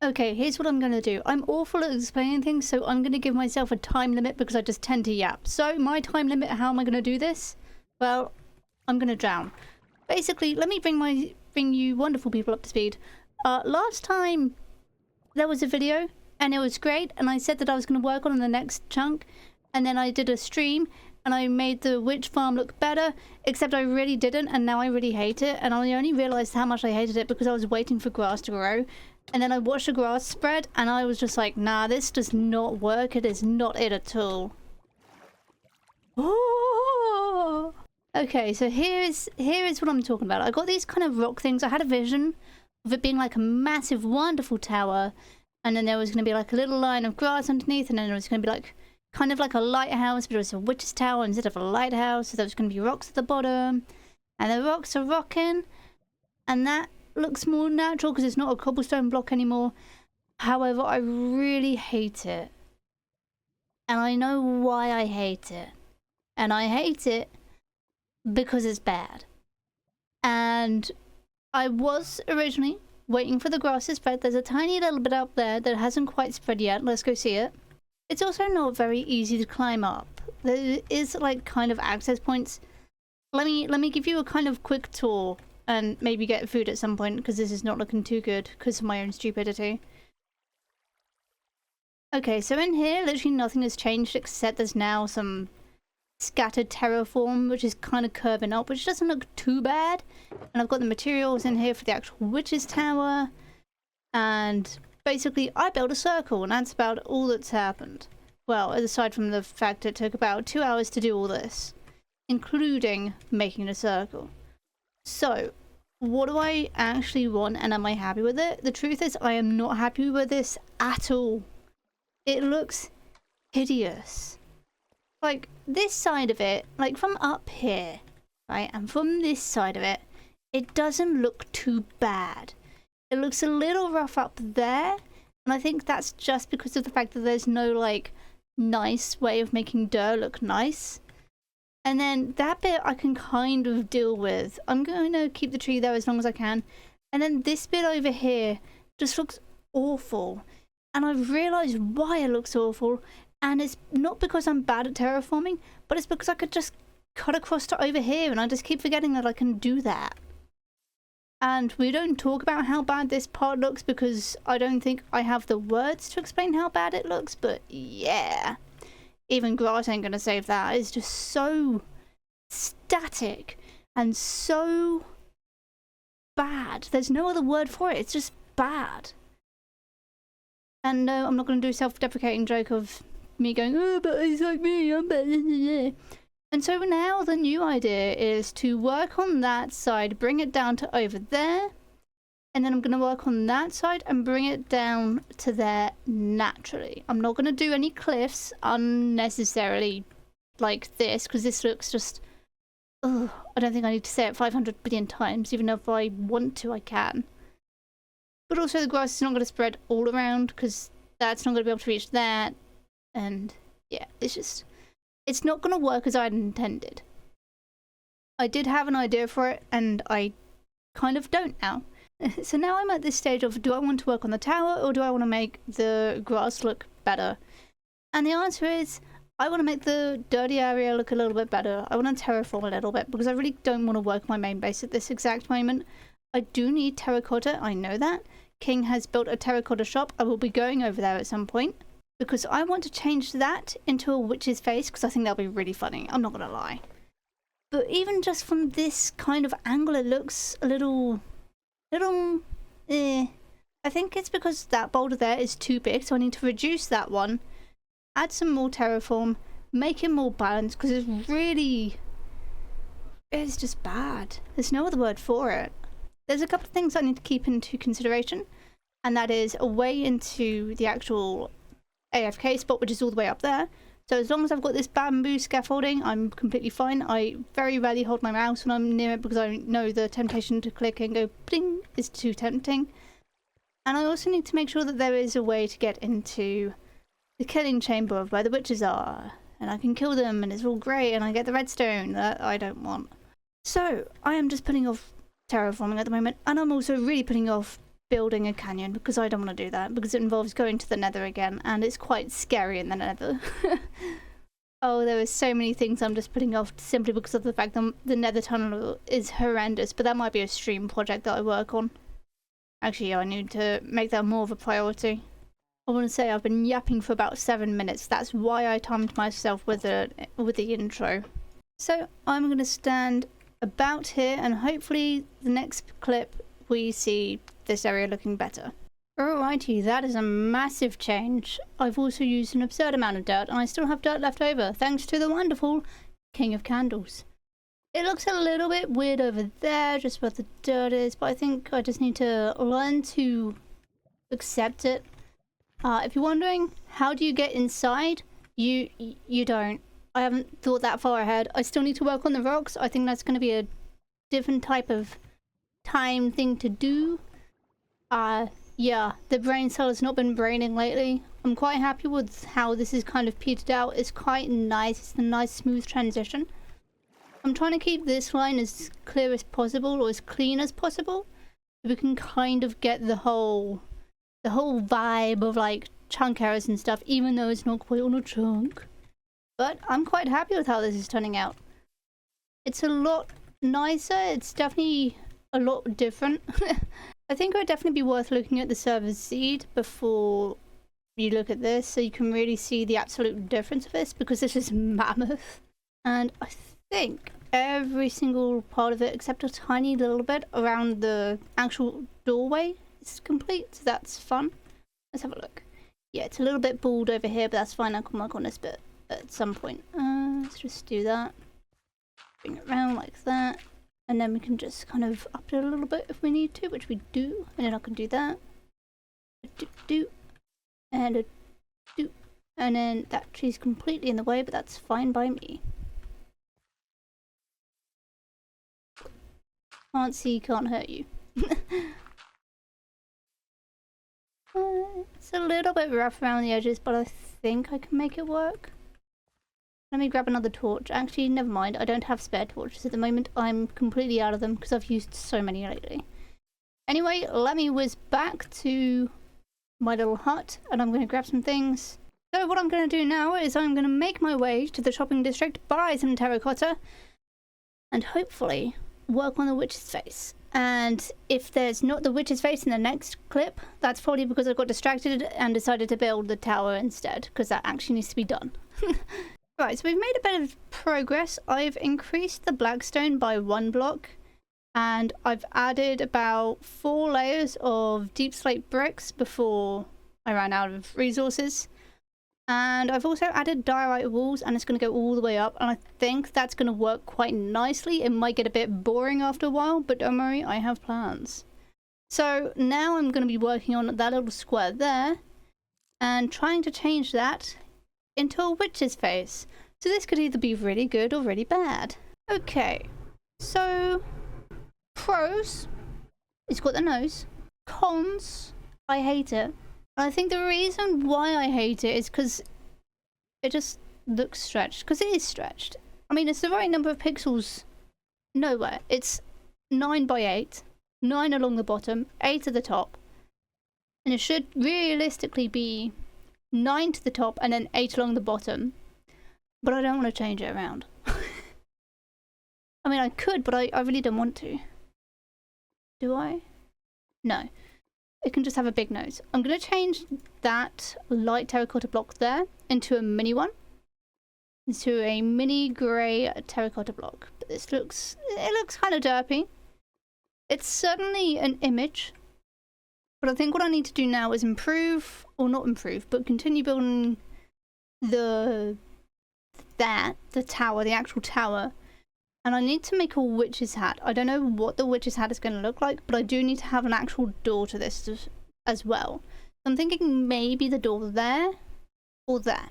Okay, here's what I'm going to do. I'm awful at explaining things, so I'm going to give myself a time limit because I just tend to yap. So my time limit, how am I going to do this? Well, I'm going to drown. Basically, let me bring you wonderful people up to speed. Last time there was a video and it was great, and I said that I was going to work on the next chunk, and then I did a stream and I made the witch farm look better, except I really didn't, and now I really hate it. And I only realized how much I hated it because I was waiting for grass to grow. And then I watched the grass spread, and I was just like, nah, this does not work. It is not it at all. Oh! Okay, so here is what I'm talking about. I got these kind of rock things. I had a vision of it being like a massive, wonderful tower. And then there was going to be like a little line of grass underneath. And then there was going to be like, kind of like a lighthouse, but it was a witch's tower instead of a lighthouse. So there was going to be rocks at the bottom. And the rocks are rocking. And that looks more natural because it's not a cobblestone block anymore. However, I really hate it, and I know why I hate it, and I hate it because it's bad. And I was originally waiting for the grass to spread. There's a tiny little bit up there that hasn't quite spread yet. Let's go see it. It's also not very easy to climb up. There is like kind of access points. Let me give you a kind of quick tour. And maybe get food at some point, because this is not looking too good because of my own stupidity. Okay, so in here, literally nothing has changed except there's now some scattered terraform, which is kind of curving up, which doesn't look too bad. And I've got the materials in here for the actual witch's tower. And basically, I built a circle, and that's about all that's happened. Well, aside from the fact it took about 2 hours to do all this, including making a circle. So, what do I actually want, and am I happy with it? The truth is, I am not happy with this at all. It looks hideous. Like, this side of it, like from up here, right, and from this side of it, it doesn't look too bad. It looks a little rough up there, and I think that's just because of the fact that there's no, like, nice way of making dirt look nice. And then that bit I can kind of deal with. I'm going to keep the tree there as long as I can. And then this bit over here just looks awful. And I've realised why it looks awful. And it's not because I'm bad at terraforming, but it's because I could just cut across to over here. And I just keep forgetting that I can do that. And we don't talk about how bad this part looks because I don't think I have the words to explain how bad it looks. But yeah. Even grass ain't gonna save that. It's just so static and so bad. There's no other word for it. It's just bad. And no, I'm not gonna do a self-deprecating joke of me going, oh, but he's like me, I'm better. And so now the new idea is to work on that side, bring it down to over there. And then I'm going to work on that side and bring it down to there naturally. I'm not going to do any cliffs unnecessarily like this, because this looks just... Ugh, I don't think I need to say it 500 billion times, even though if I want to, I can. But also the grass is not going to spread all around, because that's not going to be able to reach that. And yeah, it's just... It's not going to work as I had intended. I did have an idea for it, and I kind of don't now. So now I'm at this stage of, do I want to work on the tower or do I want to make the grass look better? And the answer is, I want to make the dirty area look a little bit better. I want to terraform a little bit because I really don't want to work my main base at this exact moment. I do need terracotta, I know that. King has built a terracotta shop. I will be going over there at some point because I want to change that into a witch's face because I think that'll be really funny. I'm not going to lie. But even just from this kind of angle, it looks a little I think it's because that boulder there is too big, so I need to reduce that one, add some more terraform, make it more balanced, because it's just bad. There's no other word for it. There's a couple of things I need to keep into consideration, and that is a way into the actual AFK spot, which is all the way up there. So as long as I've got this bamboo scaffolding, I'm completely fine. I very rarely hold my mouse when I'm near it because I know the temptation to click and go bling is too tempting. And I also need to make sure that there is a way to get into the killing chamber of where the witches are. And I can kill them and it's all great and I get the redstone that I don't want. So I am just putting off terraforming at the moment, and I'm also really putting off building a canyon, because I don't want to do that, because it involves going to the nether again, and it's quite scary in the nether. Oh, there are so many things I'm just putting off simply because of the fact that the nether tunnel is horrendous, but that might be a stream project that I work on. Actually, I need to make that more of a priority. I want to say I've been yapping for about 7 minutes. That's why I timed myself with the intro. So I'm going to stand about here, and hopefully the next clip we see this area looking better. Alrighty, that is a massive change. I've also used an absurd amount of dirt, and I still have dirt left over, thanks to the wonderful King of Candles. It looks a little bit weird over there, just where the dirt is, but I think I just need to learn to accept it. If you're wondering, how do you get inside? You don't. I haven't thought that far ahead. I still need to work on the rocks. I think that's going to be a different type of time thing to do. Yeah, the brain cell has not been braining lately. I'm quite happy with how this is kind of petered out. It's quite nice. It's a nice smooth transition. I'm trying to keep this line as clear as possible, or as clean as possible, so we can kind of get the whole vibe of like chunk errors and stuff, even though it's not quite on a chunk. But I'm quite happy with how this is turning out. It's a lot nicer. It's definitely a lot different. I think it would definitely be worth looking at the server seed before you look at this, so you can really see the absolute difference of this, because this is mammoth. And I think every single part of it, except a tiny little bit around the actual doorway, is complete, so that's fun. Let's have a look. Yeah, it's a little bit bald over here, but that's fine. I can work on this bit at some point. Let's just do that. Bring it around like that. And then we can just kind of up it a little bit if we need to, which we do. And then I can do that. And and then that tree's completely in the way, but that's fine by me. Can't see, can't hurt you. It's a little bit rough around the edges, but I think I can make it work. Let me grab another torch. Actually, never mind. I don't have spare torches at the moment. I'm completely out of them because I've used so many lately. Anyway, let me whiz back to my little hut, and I'm going to grab some things. So what I'm going to do now is I'm going to make my way to the shopping district, buy some terracotta, and hopefully work on the witch's face. And if there's not the witch's face in the next clip, that's probably because I got distracted and decided to build the tower instead, because that actually needs to be done. Right, so we've made a bit of progress. I've increased the blackstone by 1 block, and I've added about 4 layers of deep slate bricks before I ran out of resources. And I've also added diorite walls, and it's going to go all the way up, and I think that's going to work quite nicely. It might get a bit boring after a while, but don't worry, I have plans. So now I'm going to be working on that little square there, and trying to change that into a witch's face. So this could either be really good or really bad. Okay, so pros, it's got the nose. Cons, I hate it. I think the reason why I hate it is because it just looks stretched. Because it is stretched. I mean, it's the right number of pixels nowhere. It's 9 by 8, 9 along the bottom, 8 at the top. And it should realistically be 9 to the top and then 8 along the bottom. But I don't want to change it around. I mean, I could, but I really don't want to. Do I? No. It can just have a big nose. I'm going to change that light terracotta block there into a mini one. Into a mini grey terracotta block. But this looks kind of derpy. It's certainly an image. But I think what I need to do now is improve, or not improve, but continue building the tower, the actual tower. And I need to make a witch's hat. I don't know what the witch's hat is going to look like, but I do need to have an actual door to this as well. I'm thinking maybe the door there or there.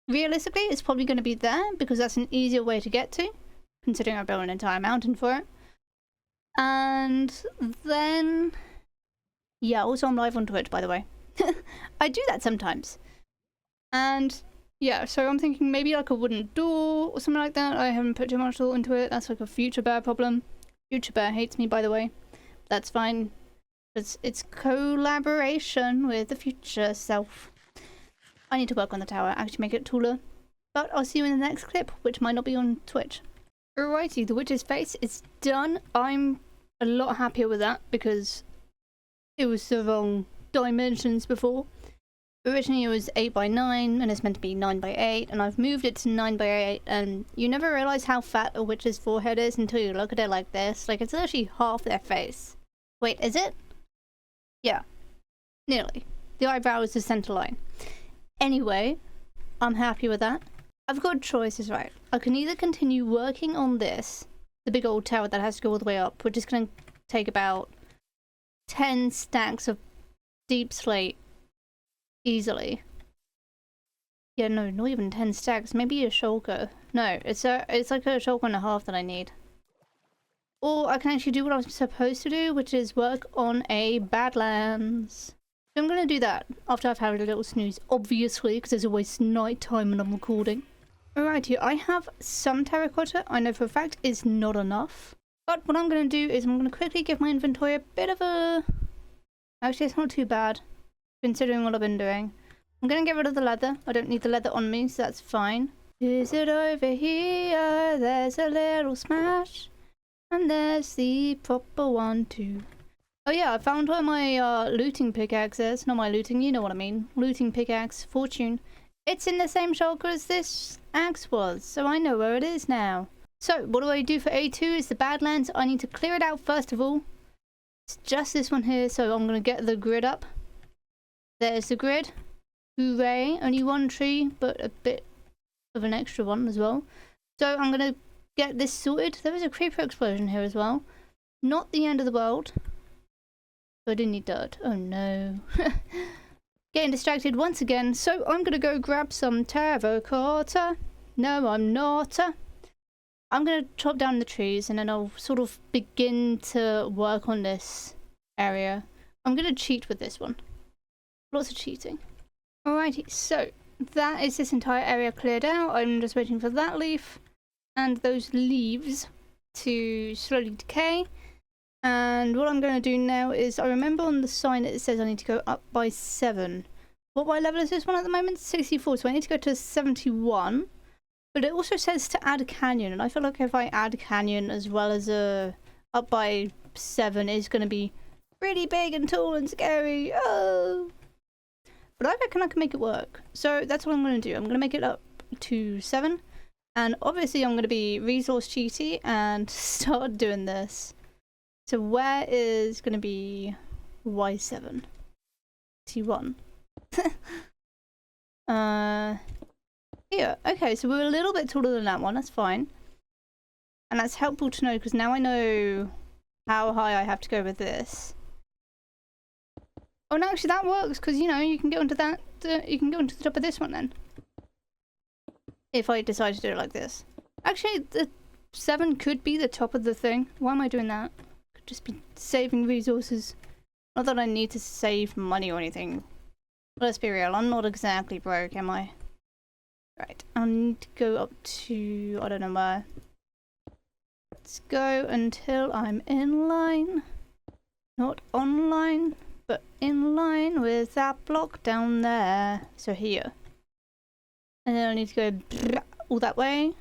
Realistically, it's probably going to be there because that's an easier way to get to, considering I built an entire mountain for it. And then, yeah, also I'm live on Twitch, by the way. I do that sometimes. And yeah, so I'm thinking maybe like a wooden door or something like that. I haven't put too much thought into it. That's like a future bear problem. Future bear hates me, by the way. That's fine. It's collaboration with the future self. I need to work on the tower, actually make it taller. But I'll see you in the next clip, which might not be on Twitch. Alrighty, the witch's face is done. I'm a lot happier with that because it was the wrong dimensions before. Originally it was 8 by 9 and it's meant to be 9 by 8, and I've moved it to 9 by 8, and you never realise how fat a witch's forehead is until you look at it like this. Like, it's actually half their face. Wait, is it? Yeah, nearly. The eyebrow is the centre line. Anyway, I'm happy with that. I've got choices, right? I can either continue working on this, the big old tower that has to go all the way up, which is going to take about 10 stacks of deep slate easily. Yeah, no, not even 10 stacks. Maybe a shulker. No, it's like a shulker and a half that I need. Or I can actually do what I'm supposed to do, which is work on a Badlands. So I'm going to do that after I've had a little snooze, obviously, because there's always night time when I'm recording. Alrighty, I have some terracotta. I know for a fact it's not enough. But what I'm going to do is I'm going to quickly give my inventory a bit of a... Actually, it's not too bad, considering what I've been doing. I'm going to get rid of the leather. I don't need the leather on me, so that's fine. Is it over here? There's a little smash. And there's the proper one too. Oh yeah, I found where my looting pickaxe is. Not my looting, you know what I mean. Looting pickaxe, fortune. It's in the same shulker as this axe was, so I know where it is now. So, what do I do for A2 is the Badlands. I need to clear it out first of all. It's just this one here, so I'm going to get the grid up. There's the grid. Hooray. Only one tree, but a bit of an extra one as well. So I'm going to get this sorted. There is a creeper explosion here as well. Not the end of the world. So I do need dirt. Oh no. Getting distracted once again. So I'm going to go grab some terracotta. No, I'm not. I'm going to chop down the trees and then I'll sort of begin to work on this area. I'm going to cheat with this one. Lots of cheating. Alrighty, so that is this entire area cleared out. I'm just waiting for that leaf and those leaves to slowly decay. And what I'm going to do now is, I remember on the sign it says I need to go up by 7. What my level is this one at the moment? 64, so I need to go to 71. But it also says to add a canyon, and I feel like if I add a canyon as well as a up by 7 is going to be really big and tall and scary. Oh! But I reckon I can make it work. So that's what I'm going to do. I'm going to make it up to 7. And obviously I'm going to be resource cheaty and start doing this. So where is going to be Y7? T1. Here. Okay, so we're a little bit taller than that one. That's fine. And that's helpful to know because now I know how high I have to go with this. Oh, no, actually that works because, you know, you can go onto that. You can go onto the top of this one then. If I decide to do it like this. Actually, the 7 could be the top of the thing. Why am I doing that? Could just be saving resources. Not that I need to save money or anything. Let's be real, I'm not exactly broke, am I? Right, I need to go up to... I don't know where. Let's go until I'm in line. Not online, but in line with that block down there. So here. And then I need to go all that way.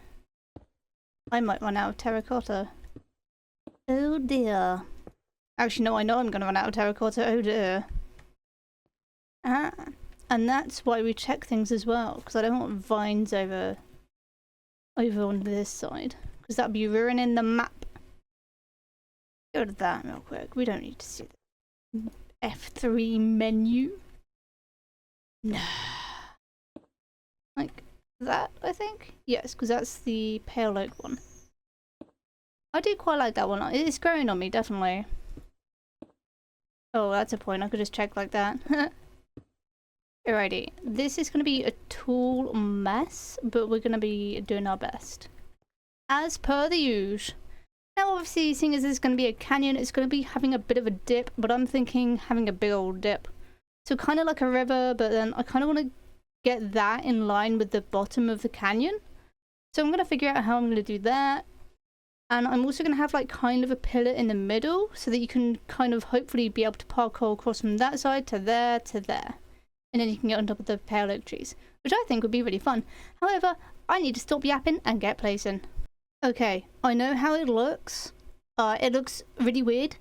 I might run out of terracotta. Oh dear. Actually, no, I know I'm going to run out of terracotta. Oh dear. And that's why we check things as well. Because I don't want vines over on this side. Because that'd be ruining the map. Go to that real quick. We don't need to see the F3 menu. No. Like that, I think? Yes, because that's the pale oak one. I do quite like that one. It's growing on me, definitely. Oh, that's a point. I could just check like that. Alrighty. This is going to be a tool mess, but we're going to be doing our best. As per the usual. Now, obviously, seeing as there's going to be a canyon, it's going to be having a bit of a dip, but I'm thinking having a big old dip. So kind of like a river, but then I kind of want to get that in line with the bottom of the canyon. So I'm going to figure out how I'm going to do that. And I'm also going to have like kind of a pillar in the middle so that you can kind of hopefully be able to parkour across from that side to there to there. And then you can get on top of the pale oak trees, which I think would be really fun. However, I need to stop yapping and get placing. Okay, I know how it looks. It looks really weird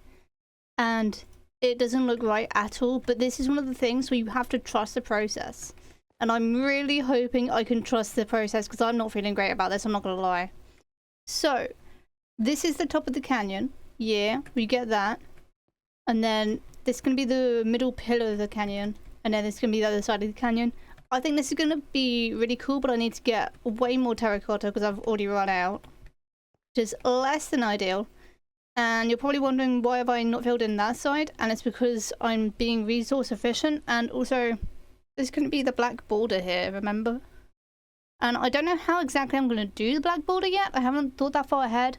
and it doesn't look right at all, but this is one of the things where you have to trust the process. And I'm really hoping I can trust the process because I'm not feeling great about this, I'm not gonna lie. So, this is the top of the canyon. Yeah, we get that. And then this is gonna be the middle pillar of the canyon. And then this is gonna be the other side of the canyon. I think this is gonna be really cool, but I need to get way more terracotta because I've already run out. Which is less than ideal. And you're probably wondering why have I not filled in that side, and it's because I'm being resource efficient, and also there's going to be the black border here, remember? And I don't know how exactly I'm going to do the black border yet. I haven't thought that far ahead.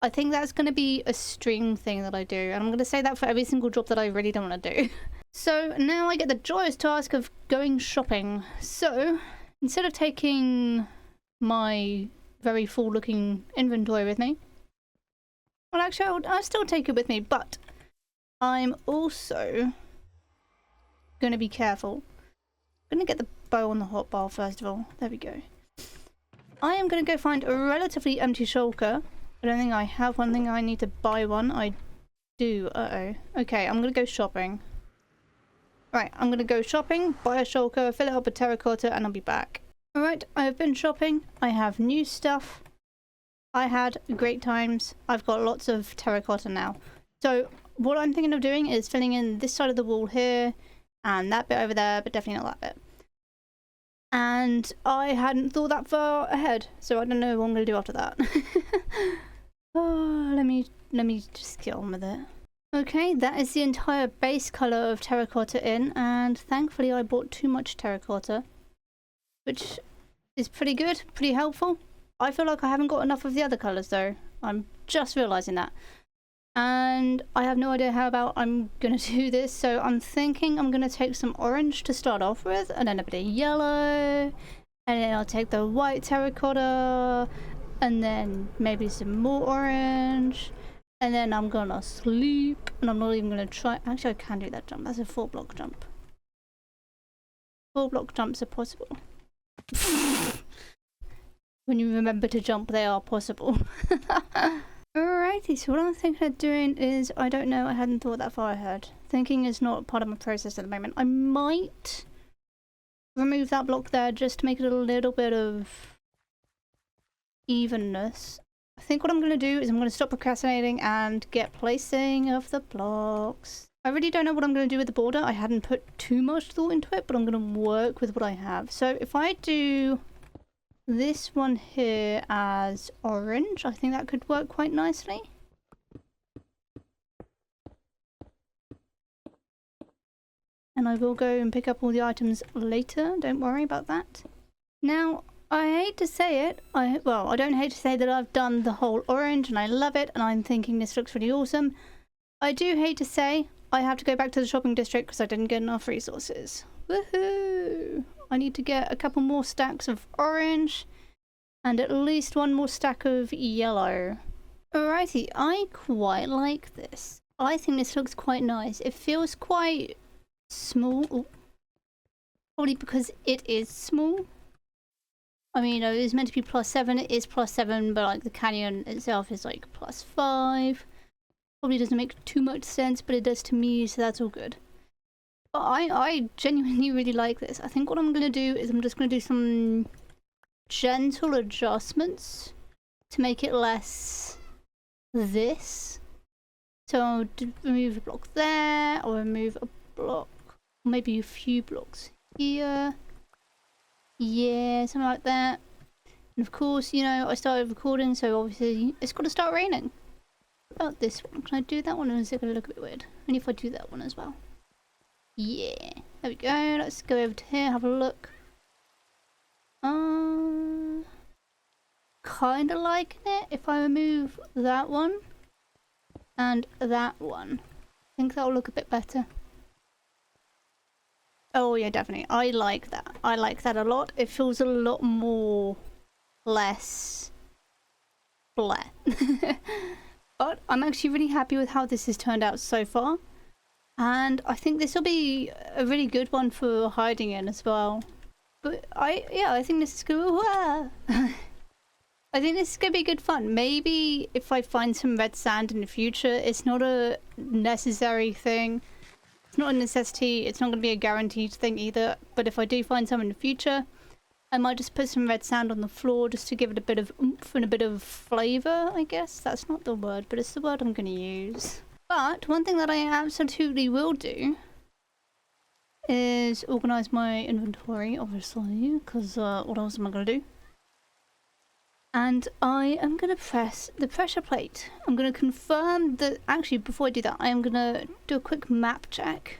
I think that's going to be a stream thing that I do, and I'm going to say that for every single job that I really don't want to do. So now I get the joyous task of going shopping. So instead of taking my very full looking inventory with me, well, actually, I'll still take it with me, but I'm also going to be careful. I'm going to get the bow on the hotbar first of all. There we go. I am going to go find a relatively empty shulker. I don't think I have one thing. I need to buy one. I do. Uh-oh. Okay, I'm going to go shopping. Right, I'm going to go shopping, buy a shulker, fill it up with terracotta, and I'll be back. Alright, I have been shopping. I have new stuff. I had great times. I've got lots of terracotta now. So what I'm thinking of doing is filling in this side of the wall here and that bit over there, but definitely not that bit. And I hadn't thought that far ahead, so I don't know what I'm going to do after that. Oh, let me just get on with it. Okay, that is the entire base colour of terracotta in, and thankfully I bought too much terracotta, which is pretty good, pretty helpful. I feel like I haven't got enough of the other colours though. I'm just realising that. And I have no idea how about I'm going to do this, so I'm thinking I'm going to take some orange to start off with, and then a bit of yellow, and then I'll take the white terracotta, and then maybe some more orange, and then I'm going to sleep, and I'm not even going to try. Actually, I can do that jump. That's a 4-block jump. 4-block jumps are possible. When you remember to jump, they are possible. Alrighty, so what I'm thinking of doing is, I don't know, I hadn't thought that far ahead. Thinking is not part of my process at the moment. I might remove that block there just to make it a little bit of evenness. I think what I'm going to do is I'm going to stop procrastinating and get placing of the blocks. I really don't know what I'm going to do with the border. I hadn't put too much thought into it, but I'm going to work with what I have. So if I do this one here as orange, I think that could work quite nicely. And I will go and pick up all the items later, don't worry about that. Now, I hate to say it, well, I don't hate to say that I've done the whole orange and I love it and I'm thinking this looks really awesome. I do hate to say I have to go back to the shopping district because I didn't get enough resources. Woohoo! I need to get a couple more stacks of orange and at least one more stack of yellow. Alrighty, I quite like this. I think this looks quite nice. It feels quite small. Ooh. Probably because it is small. I mean, it was meant to be +7, it is +7, but like the canyon itself is like +5. Probably doesn't make too much sense, but it does to me, so that's all good. But I genuinely really like this. I think what I'm going to do is I'm just going to do some gentle adjustments to make it less this. So I'll remove a block there, or remove a block, or maybe a few blocks here. Yeah, something like that. And of course, you know, I started recording, so obviously it's got to start raining. What about this one? Can I do that one, or is it going to look a bit weird? Only if I do that one as well. Yeah, there we go. Let's go over to here, have a look. Kind of liking it. If I remove that one and that one, I think that'll look a bit better. Oh yeah, definitely. I like that. I like that a lot. It feels a lot more less bleh. But I'm actually really happy with how this has turned out so far. And I think this will be a really good one for hiding in as well. But I think this is good. I think this is going to be good fun. Maybe if I find some red sand in the future, it's not a necessary thing. It's not a necessity. It's not going to be a guaranteed thing either. But if I do find some in the future, I might just put some red sand on the floor just to give it a bit of oomph and a bit of flavour, I guess. That's not the word, but it's the word I'm going to use. But one thing that I absolutely will do is organise my inventory, obviously, because what else am I going to do? And I am going to press the pressure plate. I'm going to confirm that... Actually, before I do that, I am going to do a quick map check.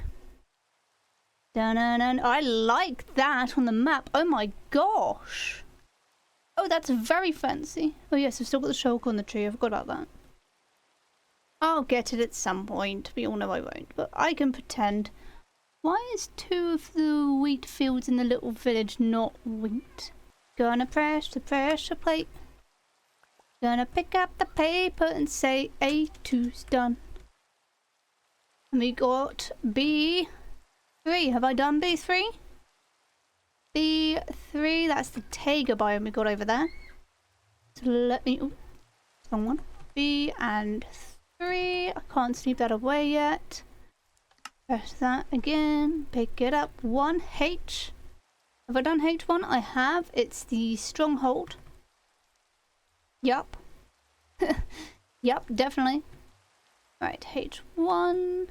Dun-dun-dun. I like that on the map. Oh my gosh. Oh, that's very fancy. Oh yes, I've still got the shulker on the tree. I forgot about that. I'll get it at some point. We all know I won't, but I can pretend. Why is 2 of the wheat fields in the little village not wheat? Gonna press the pressure plate. Gonna pick up the paper and say A2's done. And we got B3. Have I done B3? B3, that's the taiga biome we got over there. So let me... Oh, wrong one. B and 3. I can't sneak that away yet. Press that again. Pick it up. 1H. Have I done H1? I have. It's the stronghold. Yup. Yup, definitely. Right, H1.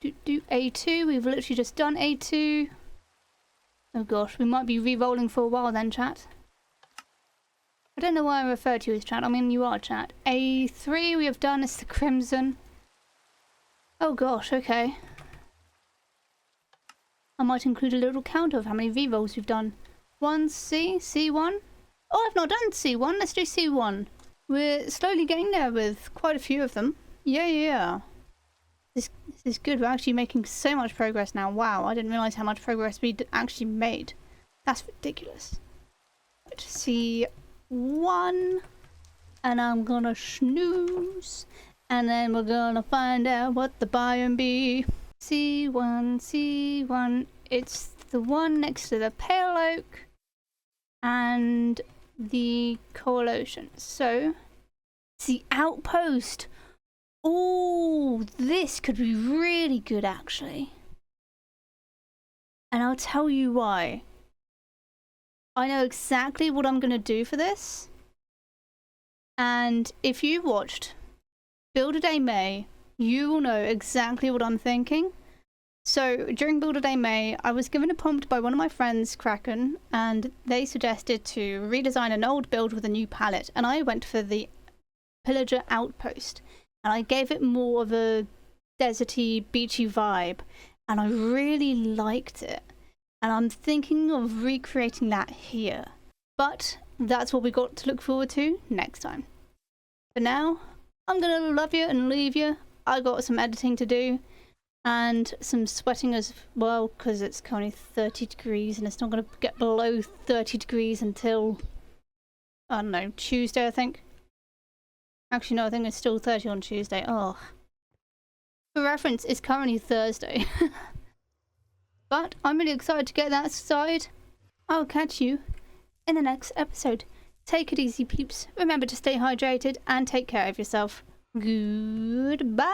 Do A2. We've literally just done A2. Oh gosh, we might be re-rolling for a while then, chat. I don't know why I refer to you as chat. I mean, you are chat. A3 we have done. It's the crimson. Oh gosh, okay. I might include a little count of how many re-rolls we've done. 1C, C1. Oh, I've not done C1. Let's do C1. We're slowly getting there with quite a few of them. Yeah. This is good. We're actually making so much progress now. Wow, I didn't realise how much progress we'd actually made. That's ridiculous. Right, C1. And I'm gonna snooze. And then we're gonna find out what the biome be. C1. It's the one next to the pale oak and the coal ocean. So, it's the outpost. Oh, this could be really good actually. And I'll tell you why. I know exactly what I'm going to do for this. And if you watched Build a Day May, you will know exactly what I'm thinking. So during Build a Day May, I was given a prompt by one of my friends, Kraken, and they suggested to redesign an old build with a new palette. And I went for the Pillager Outpost. And I gave it more of a deserty, beachy vibe. And I really liked it. And I'm thinking of recreating that here. But that's what we got to look forward to next time. For now, I'm gonna love you and leave you. I got some editing to do. And some sweating as well, because it's currently 30 degrees and it's not going to get below 30 degrees until, I don't know, Tuesday I think. Actually no, I think it's still 30 on Tuesday. Oh. For reference, it's currently Thursday. But I'm really excited to get that started. I'll catch you in the next episode. Take it easy, peeps. Remember to stay hydrated and take care of yourself. Goodbye.